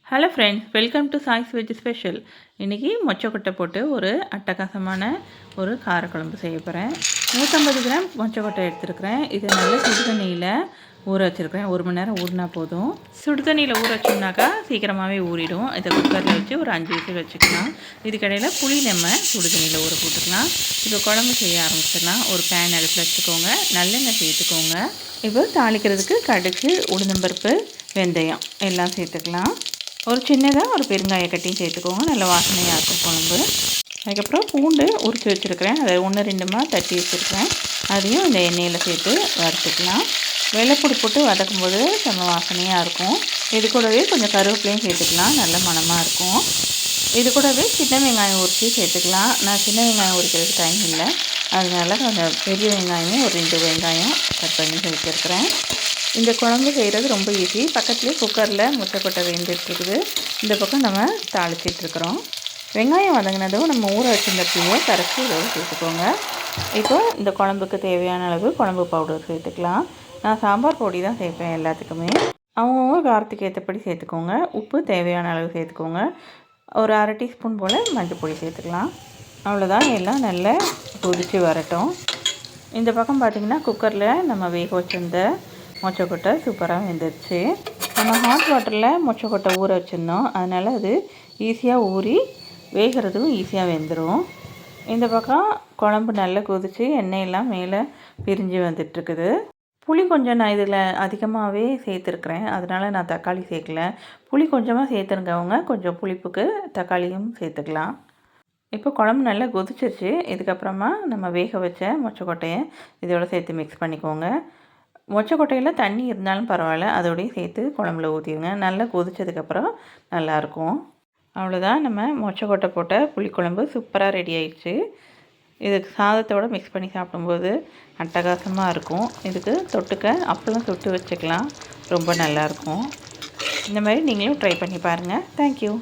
Hello friends, welcome to choice veg special. இன்றைக்கி மொச்சக்கொட்டை போட்டு ஒரு அட்டகாசமான ஒரு காரக்குழம்பு செய்ய போகிறேன். 150 கிராம் மொச்சக்கொட்டை எடுத்துருக்கிறேன். இது நல்ல சுடுதண்ணியில் ஊற வச்சுருக்கிறேன். 1 மணி நேரம் ஊறினா போதும். சுடுதண்ணியில் ஊற வச்சோம்னாக்கா சீக்கிரமாகவே ஊறிடும். இதை குக்கரில் வச்சு ஒரு 5 விசில் வச்சுக்கலாம். இதுக்கடையில் புளி நம்ம சுடுதண்ணியில் ஊற போட்டுக்கலாம். இப்போ குழம்பு செய்ய ஆரம்பிச்சிடலாம். ஒரு பேன் அடுப்பில் வச்சுக்கோங்க. நல்லெண்ணெய் சேர்த்துக்கோங்க. இப்போ தாளிக்கிறதுக்கு கடுகு, உளுந்தம்பருப்பு, வெந்தயம் எல்லாம் சேர்த்துக்கலாம். ஒரு சின்னதாக ஒரு பெருங்காய கட்டியும் சேர்த்துக்கோங்க. நல்ல வாசனையாக இருக்கும் குழம்பு. அதுக்கப்புறம் பூண்டு உரித்து வச்சுருக்கிறேன். அதை 1-2 தட்டி வச்சுருக்கிறேன். அதையும் இந்த எண்ணெயில் சேர்த்து வறுத்துக்கலாம். வெள்ளைப்பூடி போட்டு வதக்கும்போது செம்ம வாசனையாக இருக்கும். இது கூடவே கொஞ்சம் கருவேப்பிலையும் சேர்த்துக்கலாம். நல்ல மணமாக இருக்கும். இது கூடவே சின்ன வெங்காயம் உரித்து சேர்த்துக்கலாம். நான் சின்ன வெங்காயம் உரிக்கிறதுக்கு டைம் இல்லை, அதனால் கொஞ்சம் பெரிய வெங்காயமும் ஒரு 2 வெங்காயம் கட் பண்ணி சேர்த்துருக்குறேன். இந்த குழம்பு செய்கிறது ரொம்ப ஈஸி. பக்கத்துலேயே குக்கரில் மொச்சக்கொட்டை வெந்துட்டுருக்குது. இந்த பக்கம் நம்ம தாளிச்சிட்ருக்குறோம். வெங்காயம் வதங்கினதும் நம்ம ஊற வச்சுருந்த புளியை கரைச்சி இதோடு சேர்த்துக்கோங்க. இப்போ இந்த குழம்புக்கு தேவையான அளவு குழம்பு பவுடர் சேர்த்துக்கலாம். நான் சாம்பார் பொடி தான் சேர்ப்பேன் எல்லாத்துக்குமே. அவங்கவுங்க காரத்துக்கு ஏற்றபடி சேர்த்துக்கோங்க. உப்பு தேவையான அளவு சேர்த்துக்கோங்க. ஒரு 1/2 டீஸ்பூன் போல் மஞ்சள் பொடி சேர்த்துக்கலாம். அவ்வளோதான், எல்லாம் நல்லா கொதித்து வரட்டும். இந்த பக்கம் பார்த்திங்கன்னா குக்கரில் நம்ம வேக வச்சுருந்த மொச்சக்கொட்டை சூப்பராக வெந்துருச்சு. நம்ம ஹாட் வாட்டரில் மொச்சக்கொட்டை ஊற வச்சுருந்தோம், அதனால் அது ஈஸியாக ஊறி வேகிறதும் ஈஸியாக வெந்துடும். இந்த பக்கம் குழம்பு நல்லா கொதித்து எண்ணெயெல்லாம் மேலே பிரிஞ்சு வந்துட்டுருக்குது. புளி கொஞ்சம் நான் இதில் அதிகமாகவே சேர்த்துருக்குறேன், அதனால் நான் தக்காளி சேர்க்கல. புளி கொஞ்சமாக சேர்த்துருங்கவங்க கொஞ்சம் புளிப்புக்கு தக்காளியும் சேர்த்துக்கலாம். இப்போ குழம்பு நல்லா கொதிச்சிருச்சு. இதுக்கப்புறமா நம்ம வேக வச்ச மொச்சக்கொட்டையை இதோட சேர்த்து மிக்ஸ் பண்ணிக்கோங்க. மொச்சக்கொட்டையில் தண்ணி இருந்தாலும் பரவாயில்ல, அதோடையும் சேர்த்து குழம்புல ஊற்றிடுங்க. நல்லா கொதிச்சதுக்கப்புறம் நல்லாயிருக்கும். அவ்வளோதான், நம்ம மொச்சக்கொட்டை போட்ட புளிக்குழம்பு சூப்பராக ரெடி ஆயிடுச்சு. இதுக்கு சாதத்தோடு மிக்ஸ் பண்ணி சாப்பிடும்போது அட்டகாசமாக இருக்கும். இதுக்கு தொட்டுக்க அப்பளம் சுட்டு வச்சுக்கலாம், ரொம்ப நல்லாயிருக்கும். இந்த மாதிரி நீங்களும் ட்ரை பண்ணி பாருங்கள். தேங்க்யூ.